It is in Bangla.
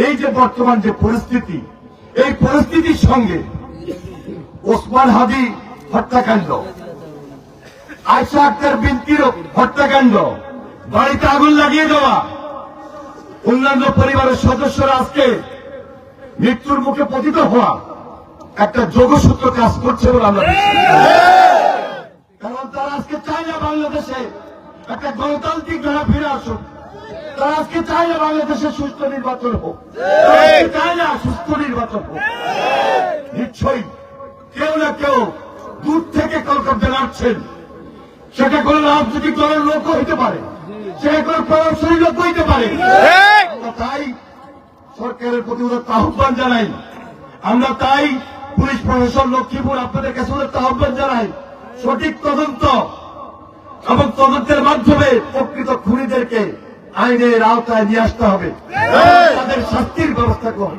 এই যে বর্তমান যে পরিস্থিতি, এই পরিস্থিতির সঙ্গে ওসমান হাদি হত্যাকাণ্ড, আয়েশা আক্তার বিনতির হত্যাকাণ্ড, বাড়িতে আগুন লাগিয়ে দেওয়া, অন্যান্য পরিবারের সদস্যরা আজকে মৃত্যুর মুখে পতিত হওয়া একটা যোগসূত্র কাজ করছে বলে আমরা বিশ্বাস করি। কারণ তারা আজকে চায় না বাংলাদেশে একটা গণতান্ত্রিক ধারা ফিরে আসুক, তারা আজকে চায় না বাংলাদেশে সুস্থ নির্বাচন হোক, চায় না সুস্থ নির্বাচন হোক। নিশ্চয়ই কেউ না কেউ দূর থেকে কলকাতা নাড়ছেন, সেটা কোন রাজনৈতিক দলের লোক হইতে পারে, সেটা কোন প্রভাবশালী লোক হইতে পারে। আমরা তাই সরকারের প্রতি আহ্বান জানাই, আমরা তাই পুলিশ প্রশাসন লক্ষ্মীপুর আপনাদের কাছে আহ্বান জানাই, সঠিক তদন্ত এবং তদন্তের মাধ্যমে প্রকৃত খুনিদেরকে আইনের আওতায় নিয়ে আসতে হবে, তাদের শাস্তির ব্যবস্থা করুন।